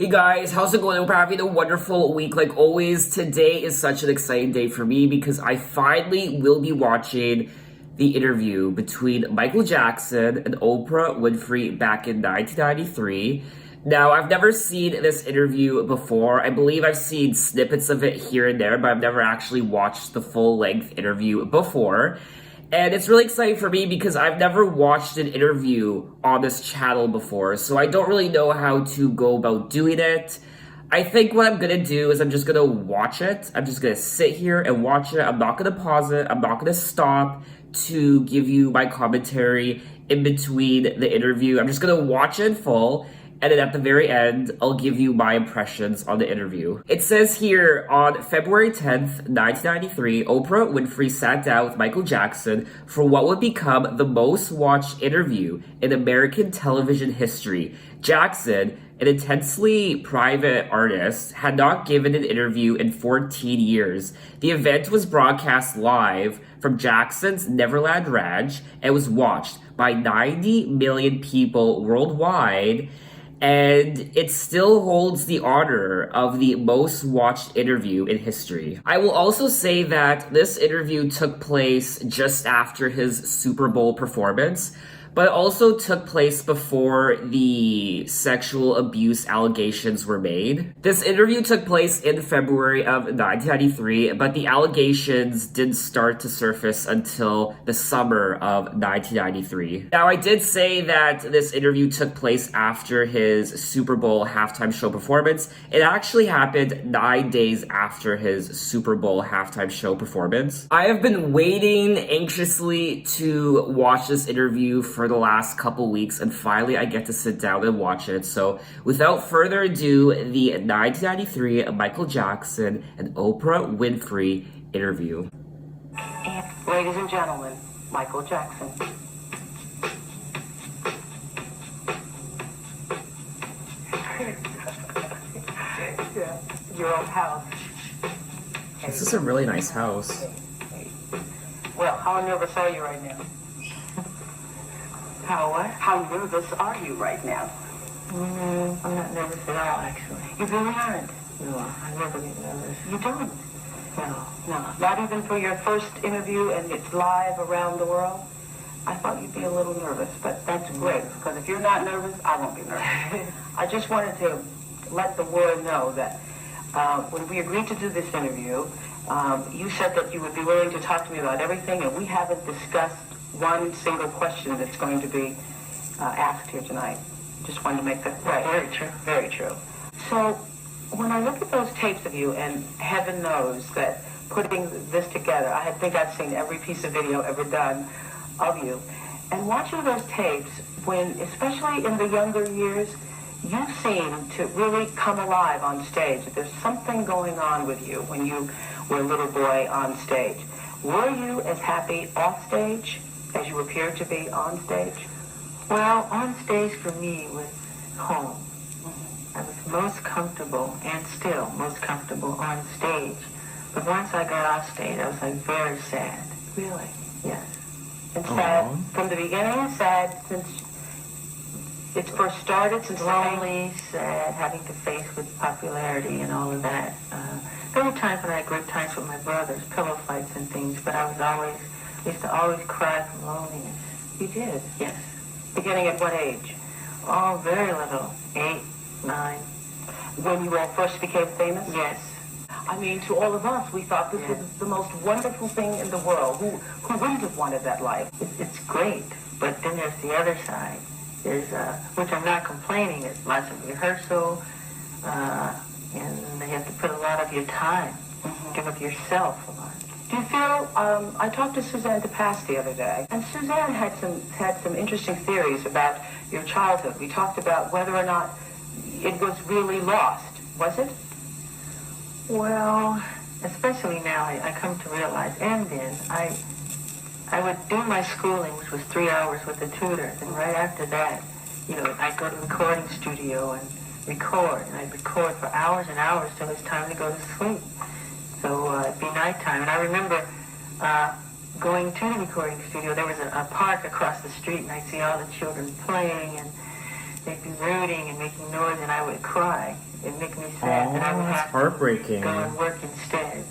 Hey guys, how's it going? I hope you're having a wonderful week. Like always, today is such an exciting day for me because I finally will be watching the interview between Michael Jackson and Oprah Winfrey back in 1993. Now, I've never seen this interview before. I believe I've seen snippets of it here and there, but I've never actually watched the full-length interview before. And it's really exciting for me because I've never watched an interview on this channel before, so I don't really know how to go about doing it. I think what I'm gonna do is I'm just gonna watch it. I'm just gonna sit here and watch it. I'm not gonna pause it. I'm not gonna stop to give you my commentary in between the interview. I'm just gonna watch it in full. And then at the very end, I'll give you my impressions on the interview. It says here, on February 10th, 1993, Oprah Winfrey sat down with Michael Jackson for what would become the most watched interview in American television history. Jackson, an intensely private artist, had not given an interview in 14 years. The event was broadcast live from Jackson's Neverland Ranch and was watched by 90 million people worldwide. And it still holds the honor of the most watched interview in history. I will also say that this interview took place just after his Super Bowl performance, but it also took place before the sexual abuse allegations were made. This interview took place in February of 1993, but the allegations didn't start to surface until the summer of 1993. Now, I did say that this interview took place after his Super Bowl halftime show performance. It actually happened 9 days after his Super Bowl halftime show performance. I have been waiting anxiously to watch this interview for the last couple weeks, and finally I get to sit down and watch it. So without further ado, the 1993 Michael Jackson and Oprah Winfrey interview. Ladies and gentlemen, Michael Jackson. Your old house. This is a really nice house. Well, how nervous are you right now? How what? How nervous are you right now? I'm not nervous at all, actually. You really aren't? No, I never get nervous. You don't? No. Not even for your first interview and it's live around the world? I thought you'd be a little nervous, but that's great, because if you're not nervous, I won't be nervous. I just wanted to let the world know that when we agreed to do this interview, you said that you would be willing to talk to me about everything, and we haven't discussed one single question that's going to be asked here tonight. Just wanted to make that right. Very true. Very true. So when I look at those tapes of you, and heaven knows that putting this together, I think I've seen every piece of video ever done of you, and watching those tapes, when, especially in the younger years, you seem to really come alive on stage. There's something going on with you when you were a little boy on stage. Were you as happy off stage as you appeared to be on stage? Well, on stage for me was home. I was most comfortable, and still most comfortable, on stage. But once I got off stage, I was like very sad. Really? Yes. And sad from the beginning? Sad since it first started? Since lonely, sad, having to face with popularity and all of that. There were times when I had great times with my brothers, pillow fights and things, but I used to always cry from loneliness. You did? Yes. Beginning at what age? Oh, very little. 8, 9. When you all first became famous? Yes. I mean, to all of us, we thought this was the most wonderful thing in the world. Who wouldn't have wanted that life? It's great, but then there's the other side. There's, which I'm not complaining, there's lots of rehearsal, and you have to put a lot of your time, give up yourself a lot. Do you feel, I talked to Suzanne DePass the other day, and Suzanne had some interesting theories about your childhood. We talked about whether or not it was really lost. Was it? Well, especially now, I come to realize, and then, I would do my schooling, which was 3 hours with a tutor, and right after that, I'd go to the recording studio and record, and I'd record for hours and hours till it's time to go to sleep. So it'd be nighttime, and I remember going to the recording studio. There was a park across the street, and I'd see all the children playing, and they'd be rooting and making noise, and I would cry. It'd make me sad that I would that's have heartbreaking. to go and work instead.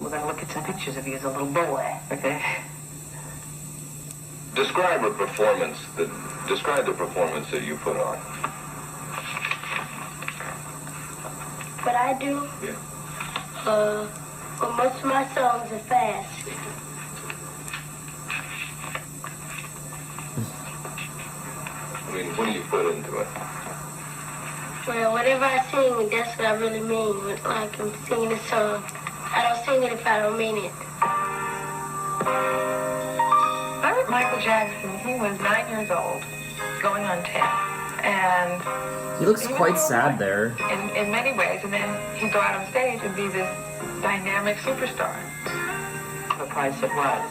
We're going to look at some pictures of you as a little boy, okay? Describe the performance that you put on. What I do? Yeah. Well, most of my songs are fast. I mean, what do you put into it? Well, whatever I sing, that's what I really mean. Like I'm singing a song. I don't sing it if I don't mean it. I met Michael Jackson. He was 9 years old, going on 10. And He looks quite sad there. in many ways, and then he'd go out on stage and be this dynamic superstar. The price it was,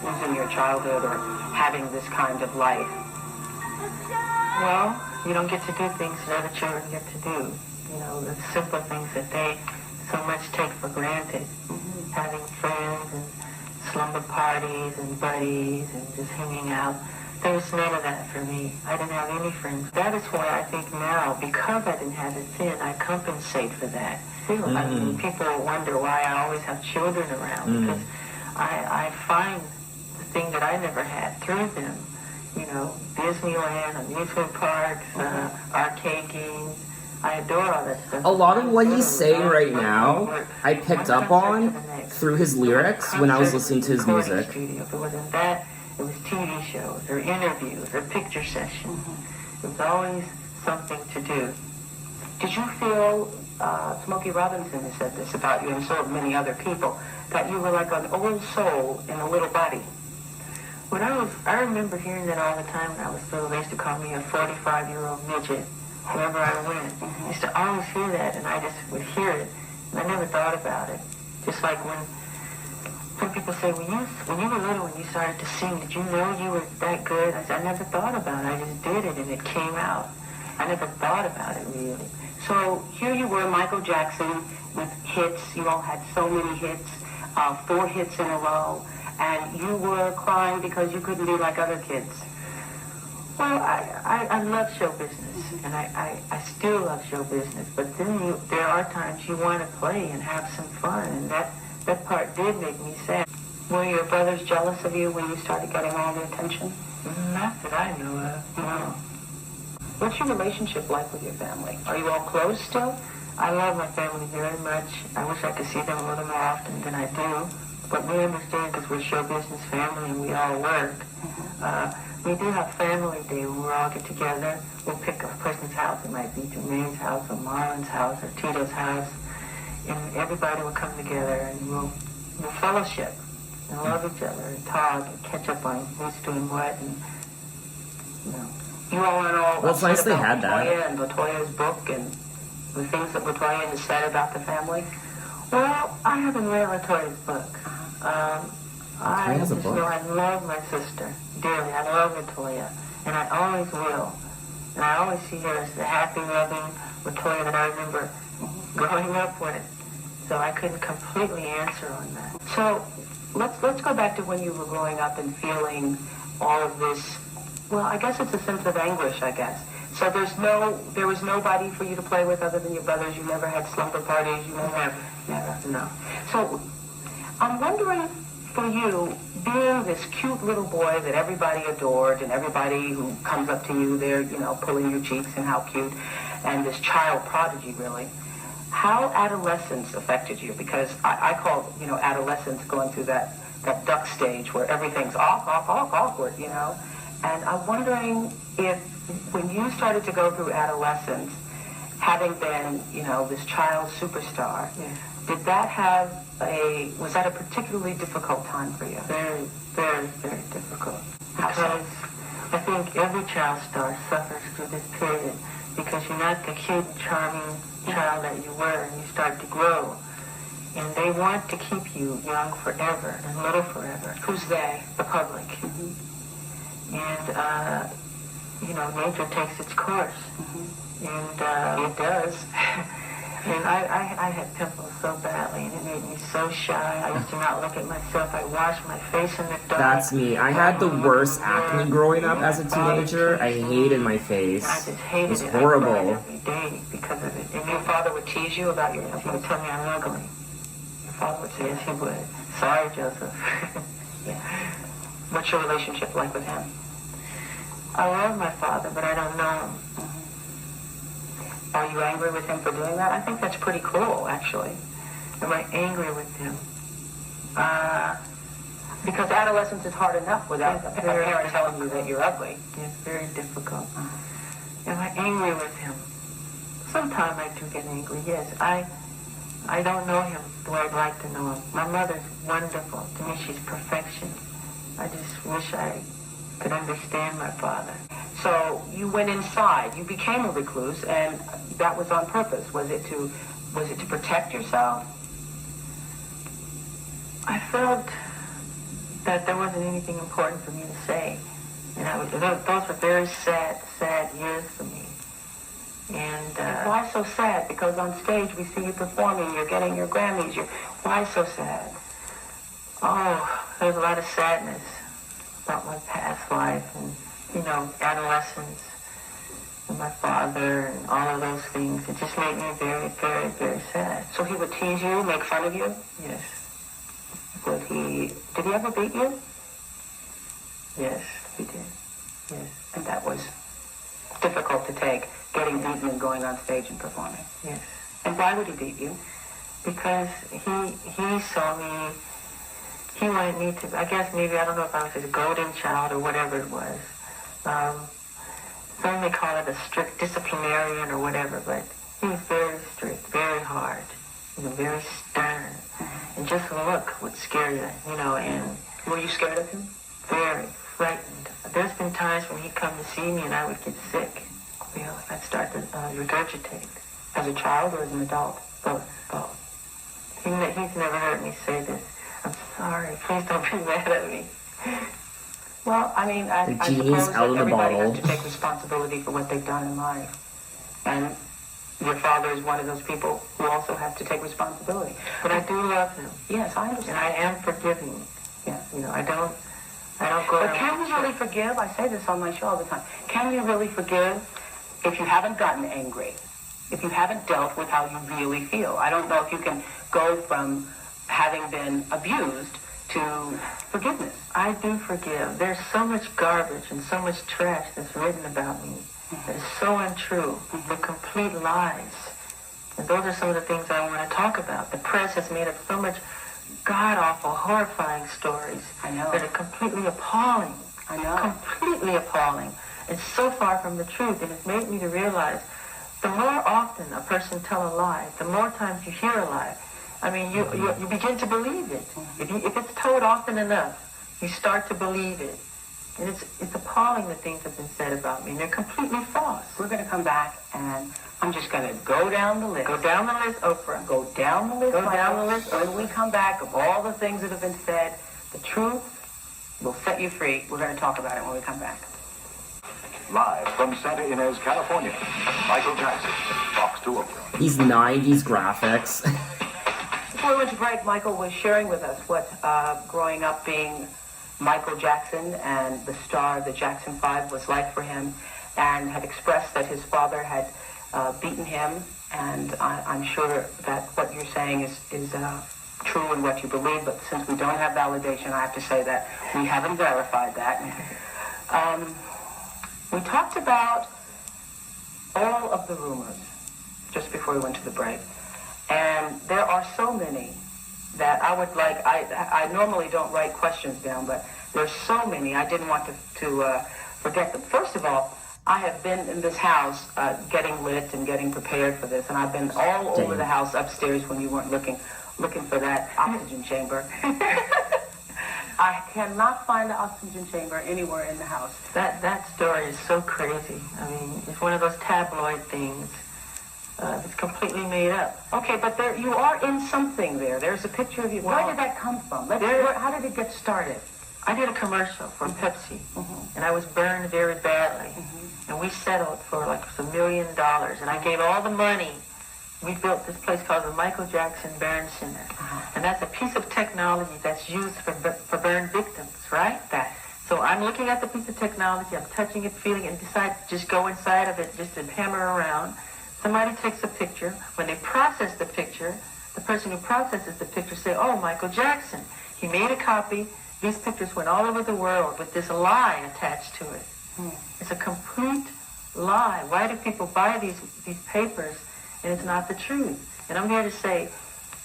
losing your childhood or having this kind of life. Well, you don't get to do things that other children get to do. You know, the simple things that they so much take for granted. Having friends and slumber parties and buddies and just hanging out. There was none of that for me. I didn't have any friends. That is why I think now, because I didn't have it then, I compensate for that. I mean, people wonder why I always have children around, because I find the thing that I never had through them. You know, Disneyland, amusement parks, arcade games. I adore all that stuff. A lot of what he's saying right now, I picked up on through his lyrics when I was listening to his music. If it wasn't that, it was TV shows or interviews or picture sessions. It was always something to do. Did you feel, Smokey Robinson has said this about you and so many other people, that you were like an old soul in a little body? I remember hearing that all the time when I was little. They used to call me a 45-year-old midget wherever I went. I used to always hear that, and I just would hear it, and I never thought about it. Just like when people say, when you were little and you started to sing, did you know you were that good? I said, I never thought about it. I just did it, and it came out. I never thought about it, really. So here you were, Michael Jackson, with hits. You all had so many hits, 4 hits in a row, and you were crying because you couldn't be like other kids. Well, I love show business, and I still love show business, but then there are times you want to play and have some fun, and that part did make me sad. Were your brothers jealous of you when you started getting all the attention? Not that I know of, no. What's your relationship like with your family? Are you all close still? I love my family very much. I wish I could see them a little more often than I do, but we understand because we're a show business family and we all work. We do have family day when we all get together. We'll pick a person's house. It might be Jermaine's house or Marlon's house or Tito's house. And everybody will come together and we'll fellowship and love each other and talk and catch up on who's doing what. And, you know. You all are all Well, it's nice upset they about had that. Latoya and Latoya's book and the things that Latoya has said about the family? Well, I haven't read Latoya's book. I has a just book? know I love my sister dearly. I love Latoya, and I always will. And I always see her as the happy, loving Latoya that I remember growing up with. So I couldn't completely answer on that. So let's go back to when you were growing up and feeling all of this. Well, I guess it's a sense of anguish, I guess. So there was nobody for you to play with other than your brothers. You never had slumber parties. You never, no. So I'm wondering, for you, being this cute little boy that everybody adored and everybody who comes up to you, they're, pulling your cheeks and how cute, and this child prodigy, really, how adolescence affected you? Because I call, adolescence going through that duck stage where everything's awkward, And I'm wondering if, when you started to go through adolescence, having been, this child superstar, did that was that a particularly difficult time for you? Very, very, very difficult. Because I think every child star suffers through this period because you're not the cute, charming child that you were, and you start to grow. And they want to keep you young forever and little forever. Who's they? The public. And, nature takes its course. And it does. And I had pimples so badly, and it made me so shy. I used to not look at myself. I washed my face in the dark. That's me. I had the worst acne growing up as a teenager. I hated my face. I just hated it. It was horrible. I cried every day because of it. And your father would tease you about your pimples? He would tell me I'm ugly. Your father would say, yes, he would. Sorry, Joseph. Yeah. What's your relationship like with him? I love my father, but I don't know him. Are you angry with him for doing that? I think that's pretty cool, actually. Am I angry with him? Because adolescence is hard enough without a parent telling you that you're ugly. It's very difficult. Am I angry with him? Sometimes I do get angry, yes. I don't know him the way I'd like to know him. My mother's wonderful. To me, she's perfection. I just wish I could understand my father. So you went inside. You became a recluse, and that was on purpose. Was it to protect yourself? I felt that there wasn't anything important for me to say. And those were very sad years for me. And why so sad? Because on stage we see you performing, you're getting your Grammys. Why so sad? Oh, there's a lot of sadness about my past life and, adolescence and my father and all of those things. It just made me very, very, very sad. So he would tease you, make fun of you? Yes. Did he ever beat you? Yes, he did. Yes. And that was difficult to take, getting beaten and going on stage and performing. Yes. And why would he beat you? Because he saw me, he wanted me to, I guess maybe, I don't know if I was his golden child or whatever it was. Some may call it a strict disciplinarian or whatever, but he was very strict, very hard, very stern. And just a look would scare you, and... Were you scared of him? Very frightened. There's been times when he'd come to see me and I would get sick. I'd start to regurgitate. As a child or as an adult? Both. He's never heard me say this. I'm sorry. Please don't be mad at me. Well, I mean, I genie's suppose out that of the everybody bottle. has to take responsibility for what they've done in life. And your father is one of those people who also has to take responsibility. But I do love him. Yes, I understand. And I am forgiving. Yeah. I don't go But around... can you really forgive? I say this on my show all the time. Can you really forgive if you haven't gotten angry? If you haven't dealt with how you really feel? I don't know if you can go from having been abused to forgiveness. I do forgive. There's so much garbage and so much trash that's written about me that is so untrue. They're complete lies. And those are some of the things I want to talk about. The press has made up so much god-awful, horrifying stories that are completely appalling. I know. Completely appalling. It's so far from the truth, and it's made me to realize the more often a person tells a lie, the more times you hear a lie, I mean, you begin to believe it. If it's told often enough, you start to believe it. And it's appalling the things that have been said about me, and they're completely false. We're going to come back, and I'm just going to go down the list. Go down the list, Oprah. Go down the list. Go down the list. When we come back of all the things that have been said, the truth will set you free. We're going to talk about it when we come back. Live from Santa Ynez, California, Michael Jackson talks to Oprah. These 90s graphics. Before we went to break, Michael was sharing with us what growing up being Michael Jackson and the star of the Jackson 5 was like for him, and had expressed that his father had beaten him, and I'm sure that what you're saying is true in what you believe, but since we don't have validation, I have to say that we haven't verified that. We talked about all of the rumors just before we went to the break, and there are so many that I would like. I normally don't write questions down, but there's so many I didn't want to forget them. First of all, I have been in this house getting lit and getting prepared for this, and I've been all over the house upstairs when you weren't looking for that oxygen chamber. I cannot find the oxygen chamber anywhere in the house. That story is so crazy. I mean, it's one of those tabloid things. It's completely made up. Okay, but you are in something there. There's a picture of you. Where did that come from? How did it get started? I did a commercial for Pepsi, and I was burned very badly. And we settled for like $1 million, and I gave all the money we built this place called the Michael Jackson Burn Center. And that's a piece of technology that's used for burn victims, right? So I'm looking at the piece of technology, I'm touching it, feeling it, and decide to just go inside of it, just to hammer around. Somebody takes a picture. When they process the picture, the person who processes the picture say, oh, Michael Jackson. He made a copy. These pictures went all over the world with this lie attached to it. It's a complete lie. Why do people buy these papers and it's not the truth? And I'm here to say,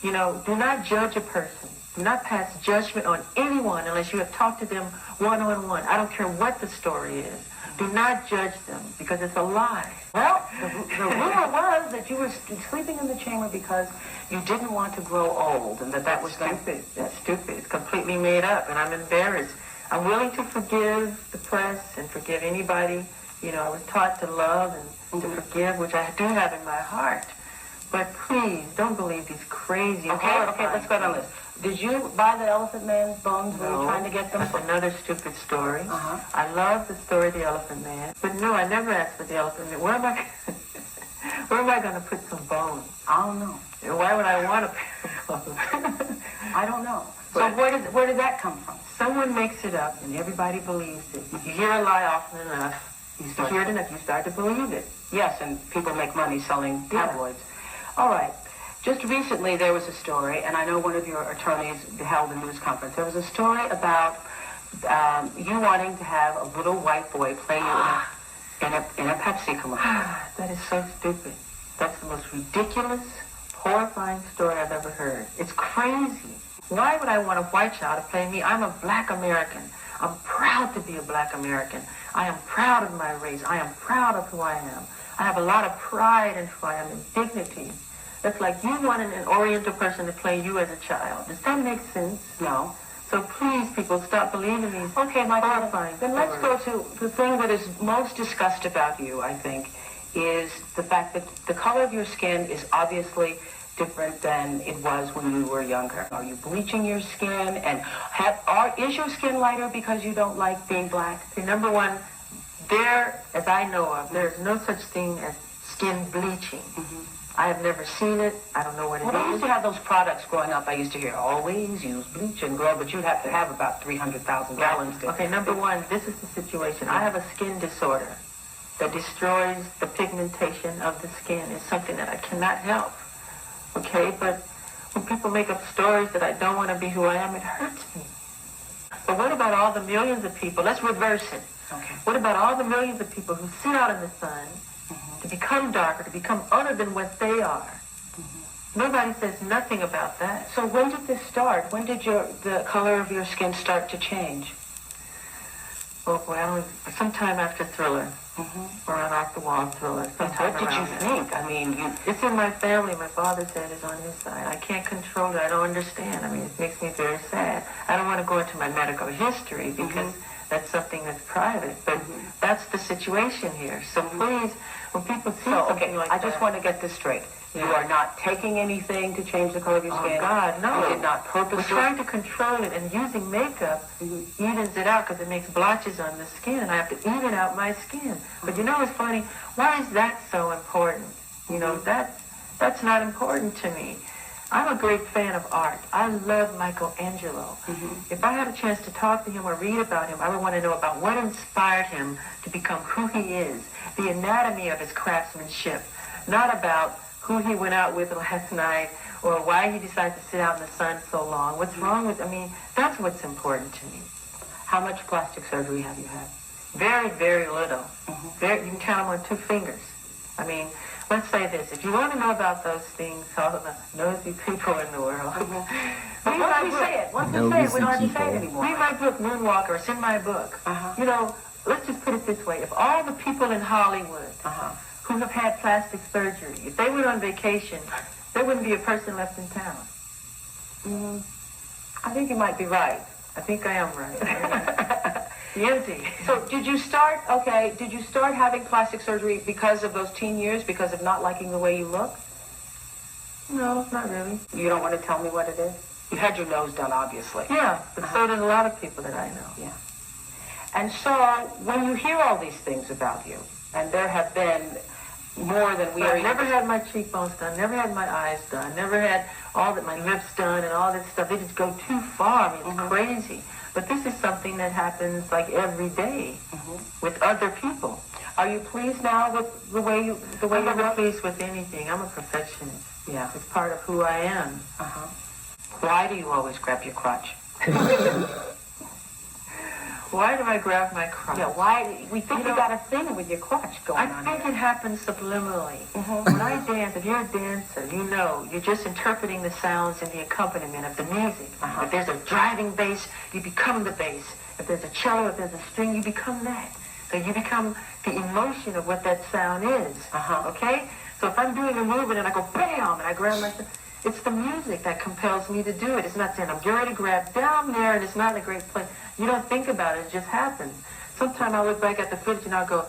you know, do not judge a person. Do not pass judgment on anyone unless you have talked to them one-on-one. I don't care what the story is. Do not judge them because it's a lie. Well, the rumor was that you were sleeping in the chamber because you didn't want to grow old, and that was stupid. That's stupid. It's completely made up, and I'm embarrassed. I'm willing to forgive the press and forgive anybody. You know, I was taught to love and to forgive, which I do have in my heart. But please, don't believe these crazy... Okay, let's go down this. Did you buy the Elephant Man's bones when you were trying to get them? That's another stupid story. I love the story of the Elephant Man. But no, I never asked for the Elephant Man. Where am I going to put some bones? I don't know. Why would I want to put some bones? I don't know. So where did that come from? Someone makes it up and everybody believes it. If you hear a lie often enough, you start to believe it. Yes, and people make money selling tabloids. All right. Just recently there was a story, and I know one of your attorneys held a news conference. There was a story about you wanting to have a little white boy play you in a Pepsi commercial. That is so stupid. That's the most ridiculous, horrifying story I've ever heard. It's crazy. Why would I want a white child to play me? I'm a black American. I'm proud to be a black American. I am proud of my race. I am proud of who I am. I have a lot of pride in who I am and dignity. That's like you wanted an Oriental person to play you as a child. Does that make sense? No. So please, people, stop believing these horrifying then let's go to the thing that is most discussed about you, I think, is the fact that the color of your skin is obviously different than it was when you were younger. Are you bleaching your skin? And is your skin lighter because you don't like being black? See, number one, as I know of, there's no such thing as skin bleaching. I have never seen it. I don't know what it is. I used to have those products growing up. I used to hear, always use bleach and glow, but you'd have to have about 300,000 gallons. Okay, number one, this is the situation. I have a skin disorder that destroys the pigmentation of the skin. It's something that I cannot help. Okay, but when people make up stories that I don't want to be who I am, it hurts me. But what about all the millions of people? Let's reverse it. Okay. What about all the millions of people who sit out in the sun to become darker, to become other than what they are? Nobody says nothing about that. So when did this start? When did the color of your skin start to change? Oh, well, sometime after Thriller. Or an off-the-wall Thriller. What did you think? I mean, it's in my family. My father's head is on his side. I can't control it. I don't understand. I mean, it makes me very sad. I don't want to go into my medical history because that's something that's private. But that's the situation here. So please, when people see something like that... I just want to get this straight. You are not taking anything to change the color of your skin? Oh, God, no. You did not purposely... We're trying to control it, and using makeup evens it out because it makes blotches on the skin, and I have to even out my skin. But you know what's funny? Why is that so important? You know, that's not important to me. I'm a great fan of art. I love Michelangelo. If I had a chance to talk to him or read about him, I would want to know about what inspired him to become who he is, the anatomy of his craftsmanship, not about who he went out with last night or why he decided to sit out in the sun so long. What's wrong with, I mean, that's what's important to me. How much plastic surgery have you had? Very, very little. You can count them on 2 fingers. I mean, let's say this. If you want to know about those things, all the nosy people in the world, Once we say it, we don't have to say it anymore. Read my book, Moonwalker. It's in my book. You know, let's just put it this way. If all the people in Hollywood who have had plastic surgery, if they went on vacation, there wouldn't be a person left in town. I think you might be right. I think I am right. Empty. So did you start having plastic surgery because of those teen years, because of not liking the way you look? No, not really. You don't want to tell me what it is? You had your nose done, obviously. Yeah, but so did a lot of people that I know. Yeah. And so when you hear all these things about you, and there have been more than we are. I never had my cheekbones done, never had my eyes done, never had all that, my lips done and all that stuff. They just go too far. I mean, it's crazy. But this is something that happens like every day with other people. Are you pleased now with the way you? I'm never pleased with anything. I'm a perfectionist. Yeah, it's part of who I am. Why do you always grab your crotch? Why do I grab my crotch? Yeah, why? We think you got a thing with your crotch going on. I think it happens subliminally. When I dance, if you're a dancer, you know, you're just interpreting the sounds and the accompaniment of the music. If there's a driving bass, you become the bass. If there's a cello, if there's a string, you become that. So you become the emotion of what that sound is. Okay? So if I'm doing a movement and I go bam and I grab myself, it's the music that compels me to do it. It's not saying I'm getting ready to grab down there and it's not a great place. You don't think about it, it just happens. Sometimes I look back at the footage and I'll go,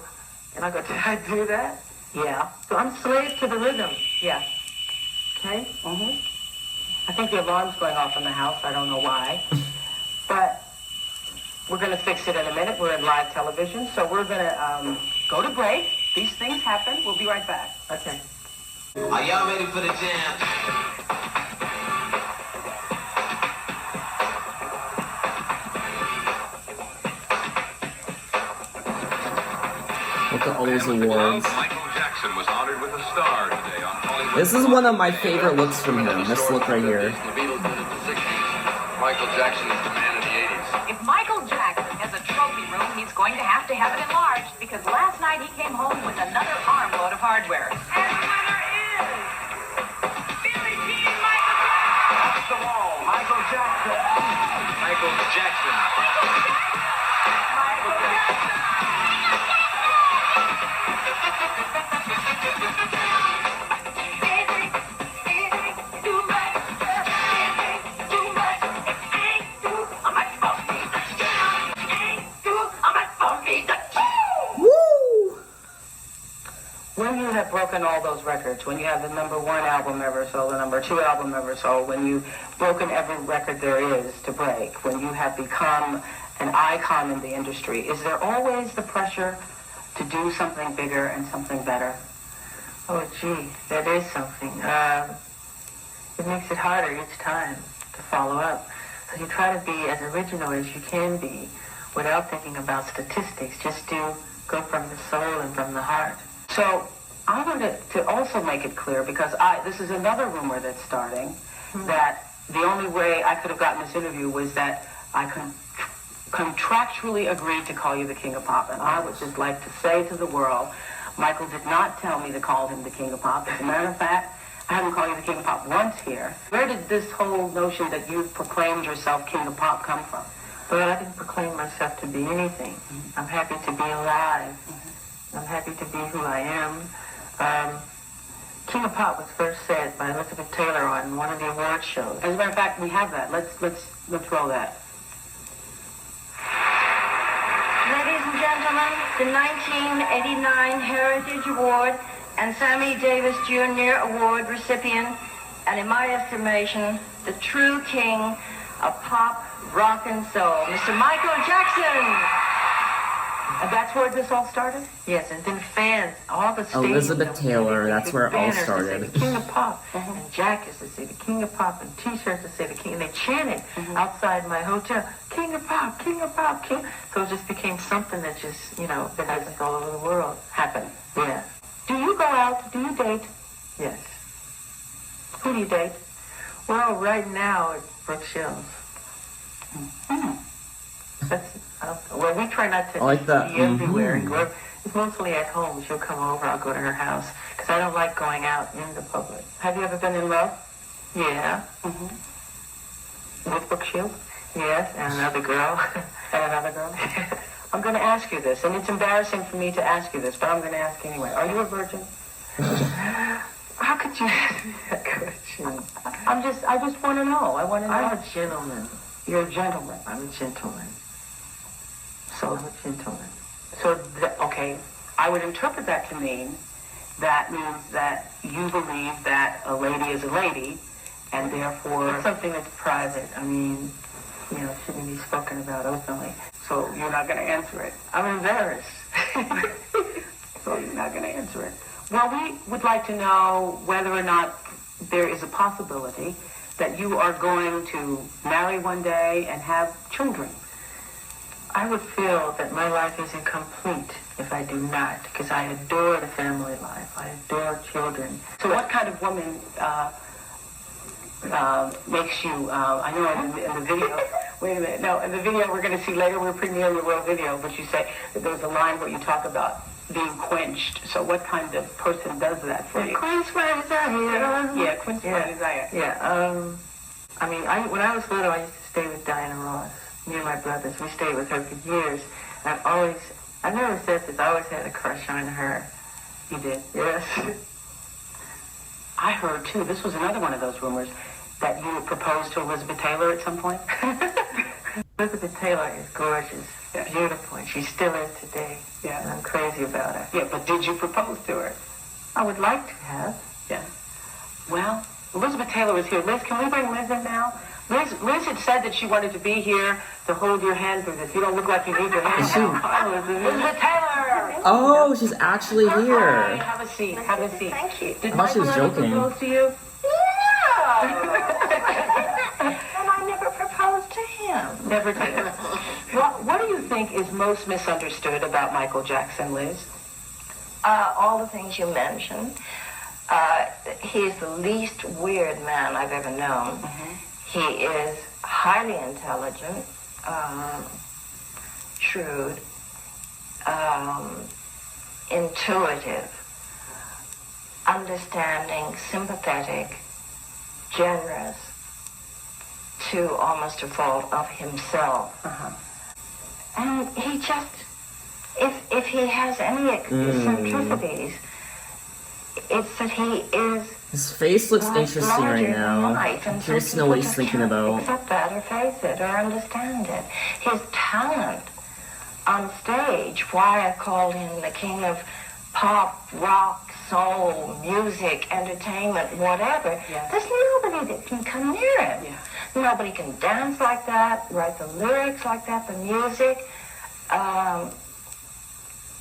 did I do that? Yeah. So I'm slave to the rhythm. Yeah. Okay? I think the alarm's going off in the house. I don't know why. But we're going to fix it in a minute. We're in live television. So we're going to go to break. These things happen. We'll be right back. Okay. Are y'all ready for the jam? Look at all those awards. Michael Jackson was honored with a star today on Hollywood. This is one of my favorite looks from him. This look right here. The Beatles did it in the 60s. Michael Jackson is the man of the 80s. If Michael Jackson has a trophy room, he's going to have it enlarged because last night he came home with another armload of hardware. And the winner is Billie Jean Michael Jackson. Off the wall, Michael Jackson. Michael Jackson. Michael Jackson. When you have broken all those records, when you have the #1 album ever sold, the #2 album ever sold, when you've broken every record there is to break, when you have become an icon in the industry, is there always the pressure to do something bigger and something better? Oh, gee, that is something. It makes it harder each time to follow up. So you try to be as original as you can be without thinking about statistics. Just go from the soul and from the heart. So I wanted to also make it clear, because this is another rumor that's starting, that the only way I could have gotten this interview was that I contractually agreed to call you the King of Pop. And I would just like to say to the world, Michael did not tell me to call him the King of Pop. As a matter of fact, I haven't called you the King of Pop once here. Where did this whole notion that you proclaimed yourself King of Pop come from? Well, I didn't proclaim myself to be anything. I'm happy to be alive. I'm happy to be who I am. King of Pop was first said by Elizabeth Taylor on one of the award shows. As a matter of fact, we have that. Let's roll that. Ladies and gentlemen, the 1989 Heritage Award and Sammy Davis Jr. Award recipient, and in my estimation, the true king of pop, rock, and soul, Mr. Michael Jackson. And that's where this all started? Yes, and then fans, all the stadiums. Elizabeth Taylor, that's where it all started. The King of Pop, and jackets that say the King of Pop, and T-shirts that say the King, and they chanted outside my hotel, King of Pop, King of Pop, King. So it just became something that just, that happens all over the world. Happened. Yeah. Do you go out? Do you date? Yes. Who do you date? Well, right now it's Brooke Shields. Well, we try not to I like that. be everywhere. And go, it's mostly at home. She'll come over. I'll go to her house because I don't like going out in the public. Have you ever been in love? Yeah. With Brooke Shields? Yes, and another girl. And another girl? I'm going to ask you this, and it's embarrassing for me to ask you this, but I'm going to ask anyway. Are you a virgin? How could you ask me that question? I just want to know. I want to know. I'm a gentleman. You're a gentleman. I'm a gentleman. So, I'm a gentleman. So, okay, I would interpret that to mean that means that you believe that a lady is a lady, and therefore It's something that's private. I mean, shouldn't be spoken about openly. So you're not going to answer it. I'm embarrassed. So you're not going to answer it. Well, we would like to know whether or not there is a possibility that you are going to marry one day and have children. I would feel that my life isn't complete if I do not, because I adore the family life. I adore children. So what kind of woman makes you, I know in the video, wait a minute, no, in the video we're going to see later, we're premiering the real video, but you say that there's a line where you talk about being quenched. So what kind of person does that for you? Quenched my desire. Yeah, quenched my desire. Yeah, I mean, when I was little, I used to stay with Diana Ross. Me and my brothers, we stayed with her for years. I never said this, I always had a crush on her. You did? Yes. I heard, too, this was another one of those rumors, that you would propose to Elizabeth Taylor at some point. Elizabeth Taylor is gorgeous, beautiful, and she still is today. Yeah. And I'm crazy about her. Yeah, but did you propose to her? I would like to have. Yeah. Well, Elizabeth Taylor is here. Liz, can we bring Liz in now? Liz had said that she wanted to be here to hold your hand through this. You don't look like you need your hand. Is she? Elizabeth Taylor! Oh, she's actually Hi, here. have a seat. Have a seat. Thank you. Did I thought she was Michael ever joking. propose to you? And I never proposed to him. Never did. What do you think is most misunderstood about Michael Jackson, Liz? All the things you mentioned. He's the least weird man I've ever known. He is highly intelligent, shrewd, intuitive, understanding, sympathetic, generous, to almost a fault of himself. And he just, if he has any eccentricities, it's that he is His face looks interesting right larger than now. life, I'm and curious to some know what people he's just thinking can't about. accept that or face it or understand it. His talent on stage, why I called him the king of pop, rock, soul, music, entertainment, whatever. There's nobody that can come near him. Nobody can dance like that, write the lyrics like that, the music,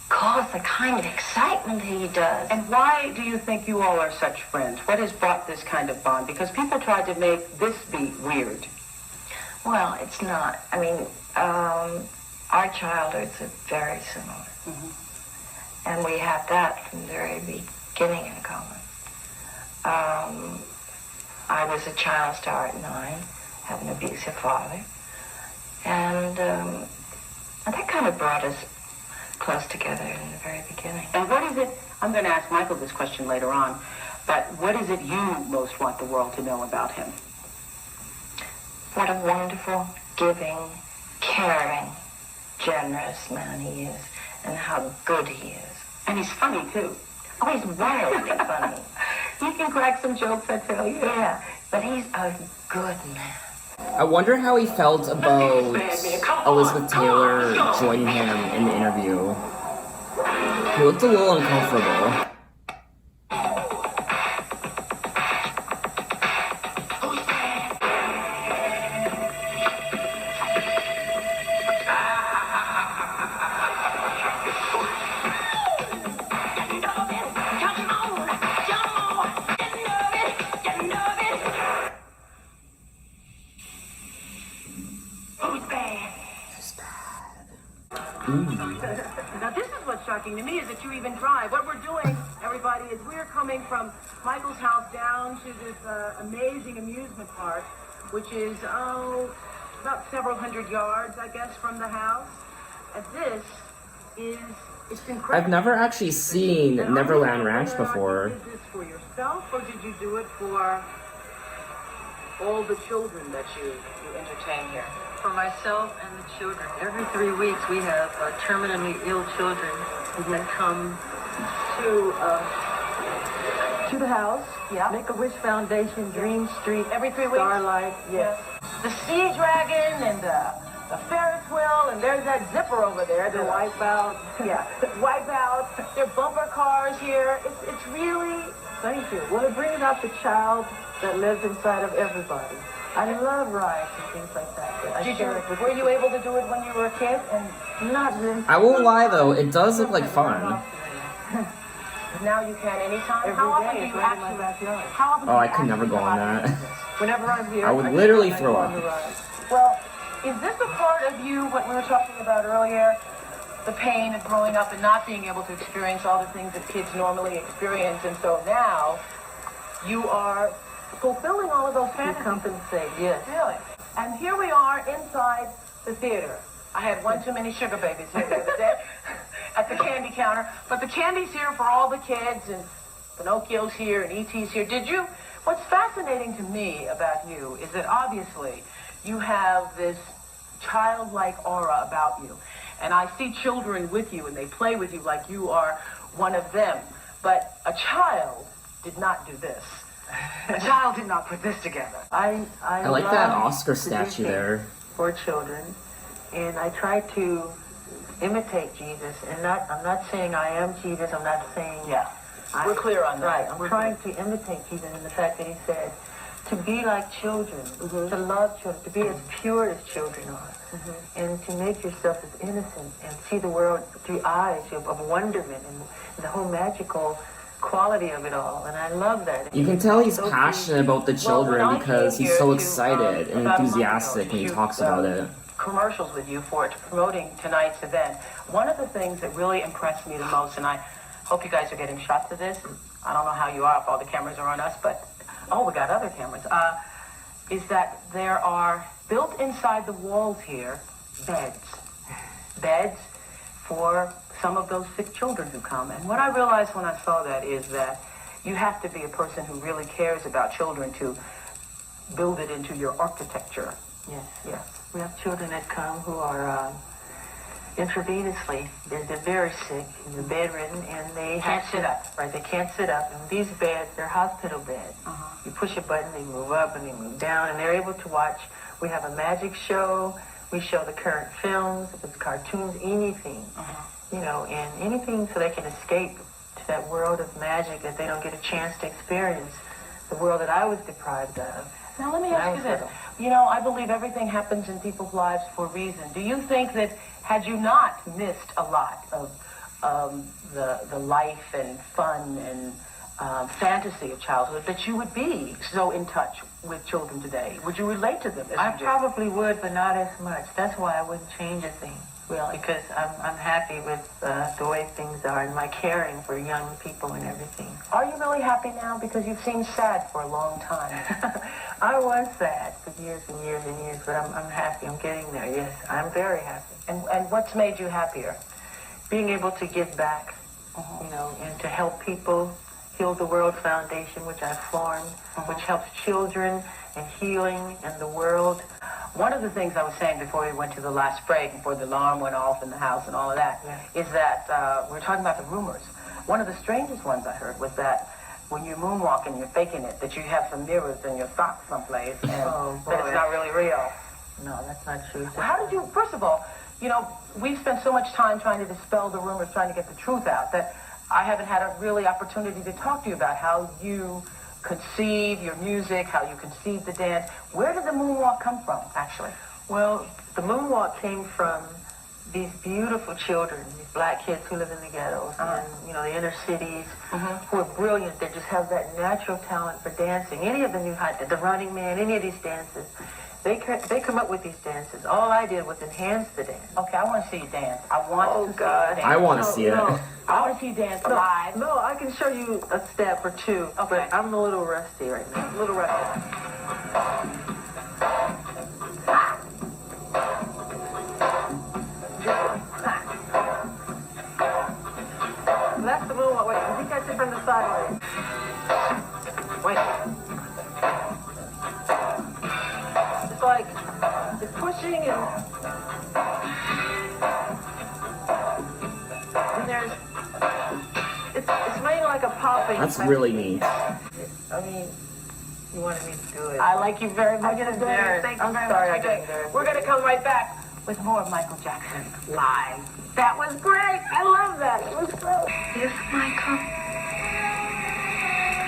cause the kind of excitement he does. And why do you think you all are such friends? What has brought this kind of bond? Because people tried to make this be weird. Well, it's not. I mean, our childhoods are very similar. And we have that from the very beginning in common. I was a child star at 9, had an abusive father. And that kind of brought us close together in the very beginning. And what is it, I'm going to ask Michael this question later on, but what is it you most want the world to know about him? What a wonderful, giving, caring, generous man he is, and how good he is. And he's funny, too. Oh, he's wildly funny. He can crack some jokes, I tell you. Yeah, but he's a good man. I wonder how he felt about Elizabeth Taylor joining him in the interview. He looked a little uncomfortable. Now this is what's shocking to me is that you even drive. What we're doing, everybody, is we're coming from Michael's house down to this amazing amusement park, which is, about several hundred yards, I guess, from the house. And this is, it's incredible. I've never actually seen Neverland Ranch before. Did this for yourself, or did you do it for all the children that you entertain here? For myself and the children. Every 3 weeks we have terminally ill children that come to the house. Yeah. Make-A-Wish Foundation, Dream Street. Every 3 weeks? Starlight, yes. The Sea Dragon and the Ferris wheel, and there's that zipper over there. The Wipeout. Yeah, Wipeout. There are bumper cars here. It's really... Thank you. Well, it brings out the child that lives inside of everybody. I love rides and things like that. Were you able to do it when you were a kid? And not really. I won't lie though, it does look like fun. Now you can anytime. Every How often day, do it's you right in my actually? backyard. How often? Oh, do you I could never actually go on go out that. and do this? Whenever I'm here, I would just literally go throw on up. the ride. Well, is this a part of you, what we were talking about earlier, the pain of growing up and not being able to experience all the things that kids normally experience, and so now you are fulfilling all of those To fantasies? compensate, yes. Really? And here we are inside the theater. I had one too many sugar babies here the other day at the candy counter, but the candy's here for all the kids, and Pinocchio's here, and E.T.'s here. What's fascinating to me about you is that obviously you have this childlike aura about you. And I see children with you, and they play with you like you are one of them. But a child did not do this. A child did not put this together. I like that love Oscar statue producing there. for children, and I try to imitate Jesus. And I'm not saying I am Jesus. I'm not saying We're clear on that. Right. I'm We're trying to imitate Jesus in the fact that he said to be like children, to love children, to be as pure as children are, and to make yourself as innocent and see the world through eyes of wonderment and the whole magical quality of it all. And I love that. You can tell he's So passionate about the when children I because came he's so here excited and about a month ago enthusiastic to when he shoot, talks about it. commercials with you for promoting tonight's event. One of the things that really impressed me the most, and I hope you guys are getting shots of this. I don't know how you are if all the cameras are on us, but we got other cameras. Is that there are built inside the walls here beds for some of those sick children who come. And what I realized when I saw that is that you have to be a person who really cares about children to build it into your architecture. Yes. Yes. We have children that come who are intravenously. They're very sick, and they're bedridden, and they Can't have sit to, up. Right, they can't sit up. And these beds, they're hospital beds. You push a button, they move up and they move down, and they're able to watch. We have a magic show. We show the current films, if it's cartoons, anything, and anything so they can escape to that world of magic that they don't get a chance to experience, the world that I was deprived of. Now let me ask you this. I believe everything happens in people's lives for a reason. Do you think that had you not missed a lot of the life and fun and fantasy of childhood, that you would be so in touch with children today? Would you relate to them? I probably would, but not as much. That's why I wouldn't change a thing. Really? Because I'm happy with the way things are and my caring for young people and everything. Are you really happy now? Because you've seemed sad for a long time. I was sad for years and years and years, but I'm happy. I'm getting there, yes. I'm very happy. And what's made you happier? Being able to give back, and to help people. Heal the World Foundation, which I formed, which helps children and healing and the world. One of the things I was saying before we went to the last break, before the alarm went off in the house and all of that, is that we were talking about the rumors. One of the strangest ones I heard was that when you moonwalk and you're faking it, that you have some mirrors in your socks someplace, and that it's not really real. No, that's not true. How did you, first of all, we've spent so much time trying to dispel the rumors, trying to get the truth out, that I haven't had a really opportunity to talk to you about how you conceive your music, how you conceive the dance. Where did the moonwalk come from, actually? Well, the moonwalk came from these beautiful children, these black kids who live in the ghettos and, the inner cities, who are brilliant. They just have that natural talent for dancing. Any of the the Running Man, any of these dances, they come up with these dances. All I did was enhance the dance. Okay, I want to see you dance. I want to see you dance. I want to see it. I want to see you dance live. No, I can show you a step or two, but I'm a little rusty right now. A little rusty. That's the moonwalk. Wait, you catch it from the sideways. Wait. It's like it's pushing and there's it's made like a popping. That's really neat. I mean, you wanted me to do it. I like you very much. I get for doing it. embarrassed. Thank you I'm very sorry much I for get doing it. embarrassed. We're going to come right back with more of Michael Jackson live. That was great. I love that. It was so. Yes, Michael.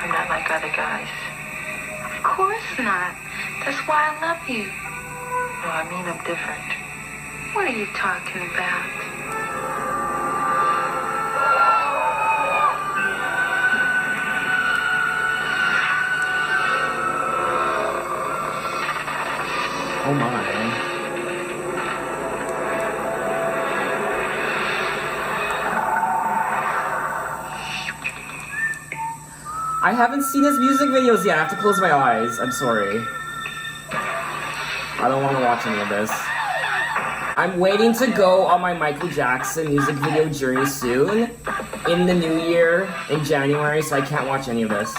I'm not like other guys. Of course not. That's why I love you. No, I mean I'm different. What are you talking about? Oh my. I haven't seen his music videos yet. I have to close my eyes. I'm sorry. I don't want to watch any of this. I'm waiting to go on my Michael Jackson music video journey soon. In the new year, in January, so I can't watch any of this.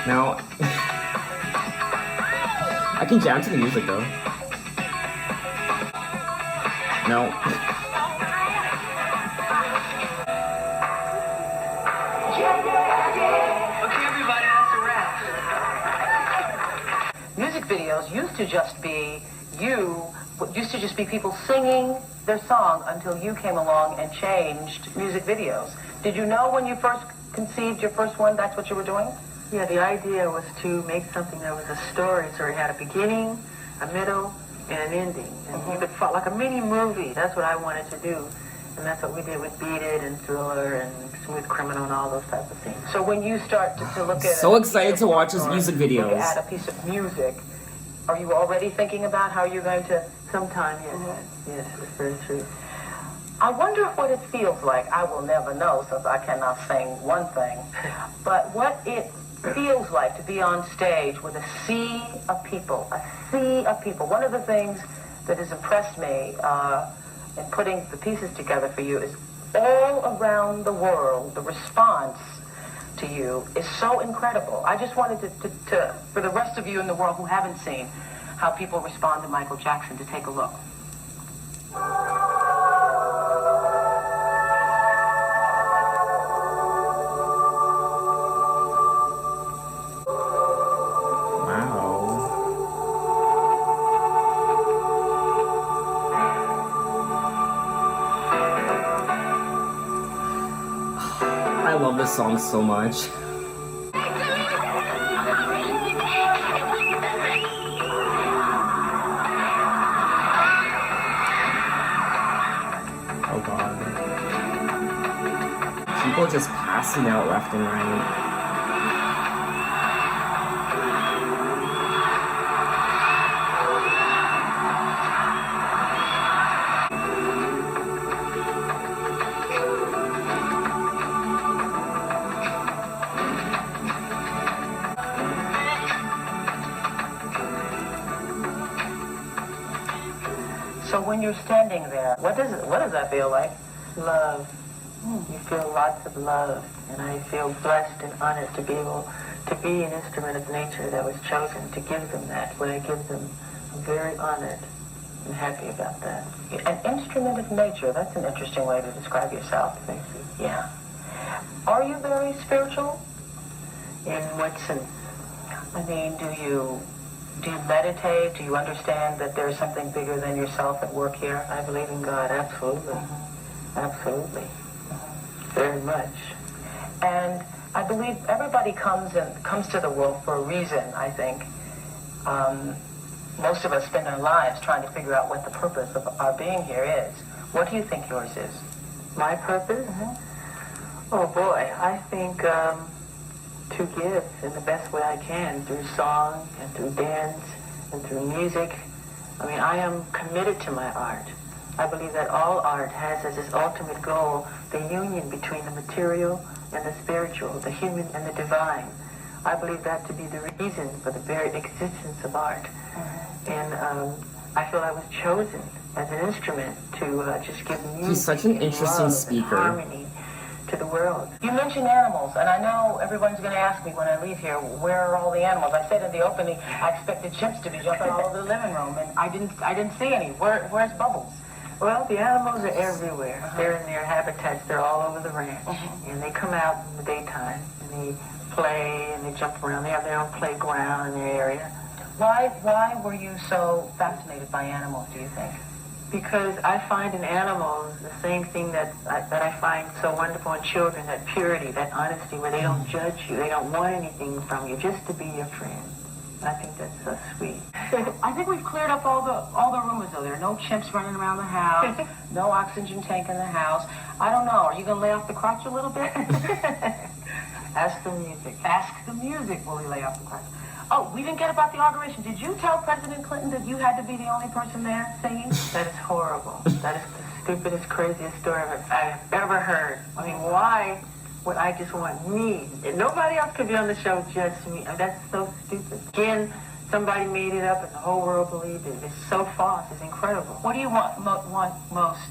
Now, I can jam to the music though. No. Okay, everybody, that's a wrap. Music videos used to just be people singing their song until you came along and changed music videos. Did you know when you first conceived your first one, that's what you were doing? Yeah, the idea was to make something that was a story, so it had a beginning, a middle, and an ending. And you could follow, like a mini movie. That's what I wanted to do. And that's what we did with Beat It and Thriller and Smooth Criminal and all those types of things. So when you start to look at So excited to watch his music videos. Look at a piece of music, are you already thinking about how you're going to... Sometime, yes. Yes, it's very true. I wonder what it feels like. I will never know since I cannot sing one thing. But what it feels like to be on stage with a sea of people. A sea of people. One of the things that has impressed me in putting the pieces together for you is all around the world, the response to you is so incredible. I just wanted to for the rest of you in the world who haven't seen how people respond to Michael Jackson, to take a look. I love this song so much. Oh god. People just passing out left and right. So when you're standing there, what does that feel like? Love. You feel lots of love. And I feel blessed and honored to be able to be an instrument of nature that was chosen to give them that. When I give them, I'm very honored and happy about that. An instrument of nature, that's an interesting way to describe yourself. Thank you. Yeah. Are you very spiritual? In what sense? I mean, do you meditate? Do you understand that there's something bigger than yourself at work here? I believe in God, absolutely. Absolutely. Very much. And I believe everybody comes to the world for a reason, I think. Most of us spend our lives trying to figure out what the purpose of our being here is. What do you think yours is? My purpose? Oh boy, I think to give in the best way I can through song and through dance and through music. I mean, I am committed to my art. I believe that all art has as its ultimate goal the union between the material and the spiritual, the human and the divine. I believe that to be the reason for the very existence of art. And I feel I was chosen as an instrument to just give music. He's such an and interesting love speaker. And harmony to the world. You mentioned animals, and I know everyone's going to ask me when I leave here, where are all the animals? I said in the opening, I expected chimps to be jumping all over the living room, and I didn't see any. Where's Bubbles? Well, the animals are everywhere. They're in their habitats. They're all over the ranch. And they come out in the daytime, and they play, and they jump around. They have their own playground in their area. Why were you so fascinated by animals, do you think? Because I find in animals the same thing that I find so wonderful in children, that purity, that honesty, where they don't judge you. They don't want anything from you, just to be your friend. I think that's so sweet. I think we've cleared up all the rumors, though. There are no chimps running around the house, no oxygen tank in the house. I don't know. Are you going to lay off the crotch a little bit? Ask the music. Ask the music. Will we lay off the crotch? Oh, we didn't get about the inauguration. Did you tell President Clinton that you had to be the only person there singing? That is horrible. That is the stupidest, craziest story I've ever heard. I mean, why would I just want me? Nobody else could be on the show, just me. I mean, that's so stupid. Again, somebody made it up and the whole world believed it. It's so false. It's incredible. What do you want most?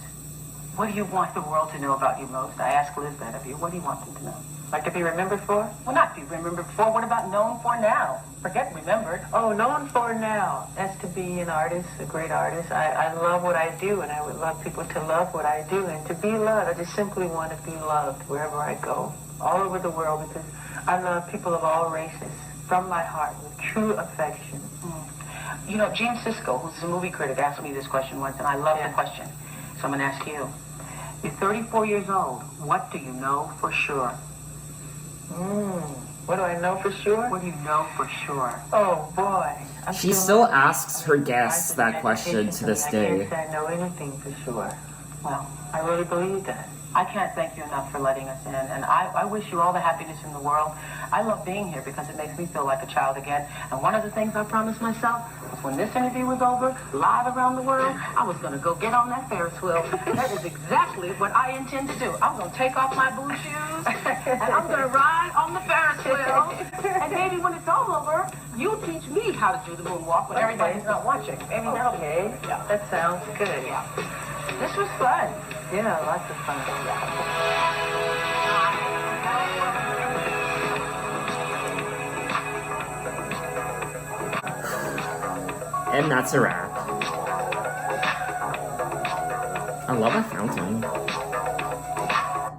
What do you want the world to know about you most? I asked Liz that of you. What do you want them to know? Like to be remembered for? Well, not be remembered for. What about known for now? Forget remembered. Oh, known for now. That's to be an artist, a great artist. I love what I do, and I would love people to love what I do. And to be loved, I just simply want to be loved wherever I go, all over the world, because I love people of all races from my heart with true affection. You know, Gene Siskel, who's a movie critic, asked me this question once, and I love the question. So I'm going to ask you. You're 34 years old. What do you know for sure? What do I know for sure? What do you know for sure? Oh, boy. She still asks her guests that question to this I day. can't say I know anything for sure. Well, I really believe that. I can't thank you enough for letting us in, and I wish you all the happiness in the world. I love being here because it makes me feel like a child again. And one of the things I promised myself was when this interview was over, live around the world, I was going to go get on that Ferris wheel. That is exactly what I intend to do. I'm going to take off my blue shoes, and I'm going to ride on the Ferris wheel. And maybe when it's all over, you'll teach me how to do the moonwalk when everybody's not watching. Maybe that'll be Okay, that sounds good. This was fun. Yeah, lots of fun. And that's a wrap. I love a fountain.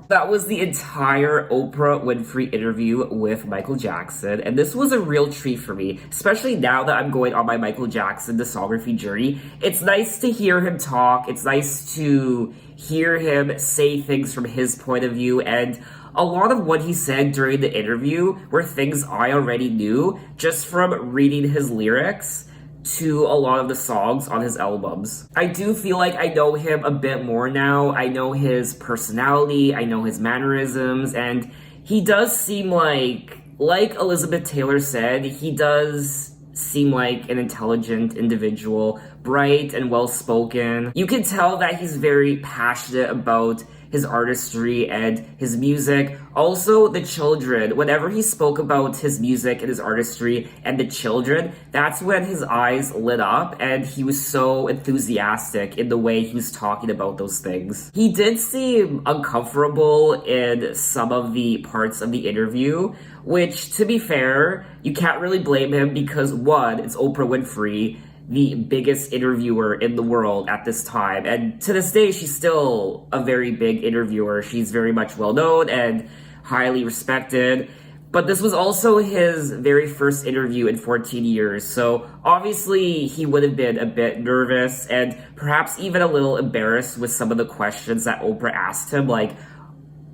That was the entire Oprah Winfrey interview with Michael Jackson, and this was a real treat for me, especially now that I'm going on my Michael Jackson discography journey. It's nice to hear him talk, it's nice to hear him say things from his point of view, and a lot of what he said during the interview were things I already knew just from reading his lyrics to a lot of the songs on his albums. I do feel like I know him a bit more now. I know his personality, I know his mannerisms, and he does seem like Elizabeth Taylor said, he does seem like an intelligent individual, bright and well-spoken. You can tell that he's very passionate about his artistry and his music. Also, the children. Whenever he spoke about his music and his artistry and the children, that's when his eyes lit up and he was so enthusiastic in the way he was talking about those things. He did seem uncomfortable in some of the parts of the interview, which, to be fair, you can't really blame him because, one, it's Oprah Winfrey, the biggest interviewer in the world at this time. And to this day, she's still a very big interviewer. She's very much well known and highly respected. But this was also his very first interview in 14 years. So obviously he would have been a bit nervous and perhaps even a little embarrassed with some of the questions that Oprah asked him, like,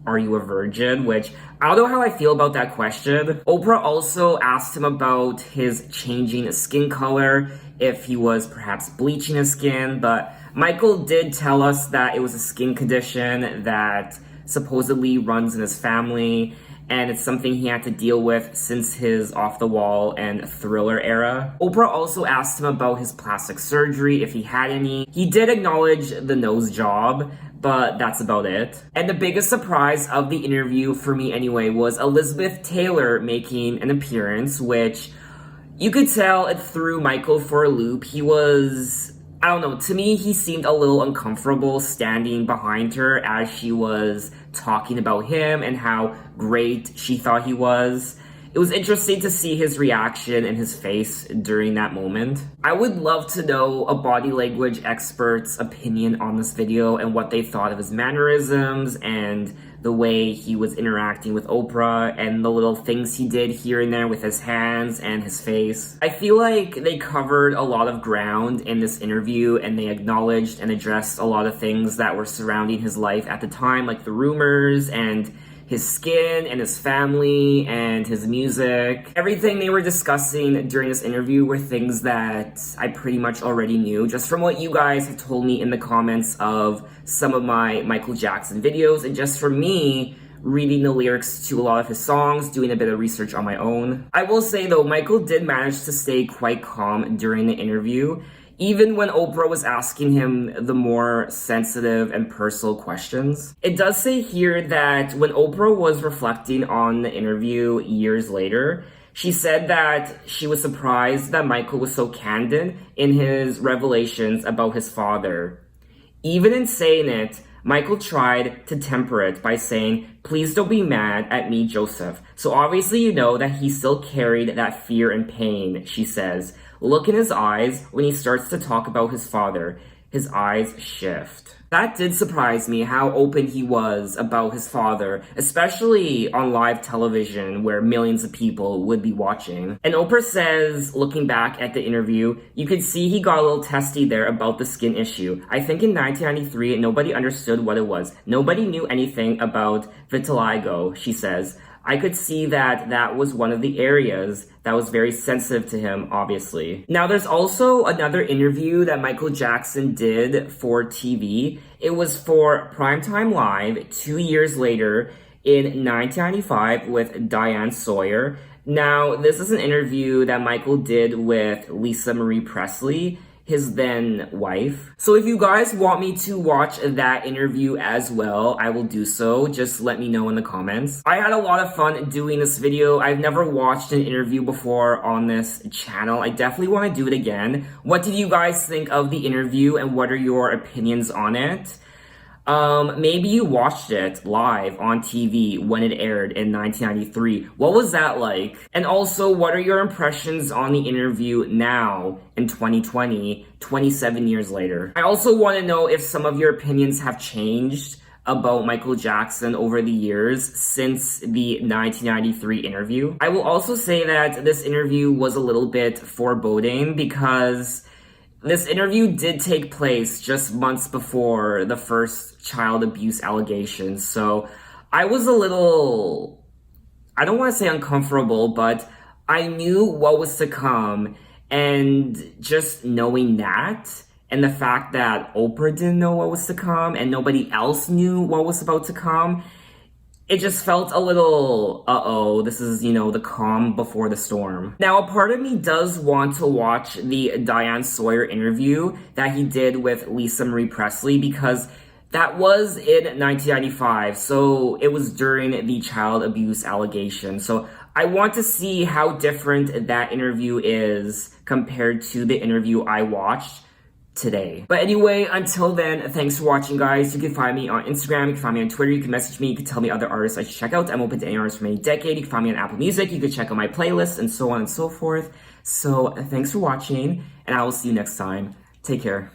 are you a virgin? Which, I don't know how I feel about that question. Oprah also asked him about his changing skin color, if he was perhaps bleaching his skin, but Michael did tell us that it was a skin condition that supposedly runs in his family, and it's something he had to deal with since his Off the Wall and Thriller era. Oprah also asked him about his plastic surgery, if he had any. He did acknowledge the nose job, but that's about it. And the biggest surprise of the interview, for me anyway, was Elizabeth Taylor making an appearance, which you could tell it threw Michael for a loop. He was, I don't know, to me he seemed a little uncomfortable standing behind her as she was talking about him and how great she thought he was. It was interesting to see his reaction and his face during that moment. I would love to know a body language expert's opinion on this video and what they thought of his mannerisms and the way he was interacting with Oprah and the little things he did here and there with his hands and his face. I feel like they covered a lot of ground in this interview and they acknowledged and addressed a lot of things that were surrounding his life at the time, like the rumors and his skin and his family and his music. Everything they were discussing during this interview were things that I pretty much already knew, just from what you guys have told me in the comments of some of my Michael Jackson videos, and just from me reading the lyrics to a lot of his songs, doing a bit of research on my own. I will say though, Michael did manage to stay quite calm during the interview, even when Oprah was asking him the more sensitive and personal questions. It does say here that when Oprah was reflecting on the interview years later, she said that she was surprised that Michael was so candid in his revelations about his father. Even in saying it, Michael tried to temper it by saying, "Please don't be mad at me, Joseph." So obviously you know that he still carried that fear and pain, she says. Look in his eyes when he starts to talk about his father. His eyes shift. That did surprise me how open he was about his father, especially on live television where millions of people would be watching. And Oprah says, looking back at the interview, you could see he got a little testy there about the skin issue. I think in 1993, nobody understood what it was. Nobody knew anything about vitiligo, she says. I could see that that was one of the areas that was very sensitive to him, obviously. Now, there's also another interview that Michael Jackson did for TV. It was for Primetime Live 2 years later in 1995 with Diane Sawyer. Now, this is an interview that Michael did with Lisa Marie Presley, his then wife. So if you guys want me to watch that interview as well, I will do so. Just let me know in the comments. I had a lot of fun doing this video. I've never watched an interview before on this channel. I definitely want to do it again. What did you guys think of the interview and what are your opinions on it? Maybe you watched it live on TV when it aired in 1993. What was that like? And also, what are your impressions on the interview now in 2020, 27 years later? I also want to know if some of your opinions have changed about Michael Jackson over the years since the 1993 interview. I will also say that this interview was a little bit foreboding because this interview did take place just months before the first child abuse allegations, so I was a little, I don't want to say uncomfortable, but I knew what was to come, and just knowing that, and the fact that Oprah didn't know what was to come, and nobody else knew what was about to come, it just felt a little, this is, the calm before the storm. Now, a part of me does want to watch the Diane Sawyer interview that he did with Lisa Marie Presley because that was in 1995, so it was during the child abuse allegation. So I want to see how different that interview is compared to the interview I watched today. But anyway, until then, thanks for watching, guys. You can find me on Instagram, you can find me on Twitter, you can message me, you can tell me other artists I should check out. I'm open to any artists from any decade. You can find me on Apple Music, you can check out my playlist, and so on and so forth. So thanks for watching, and I will see you next time. Take care.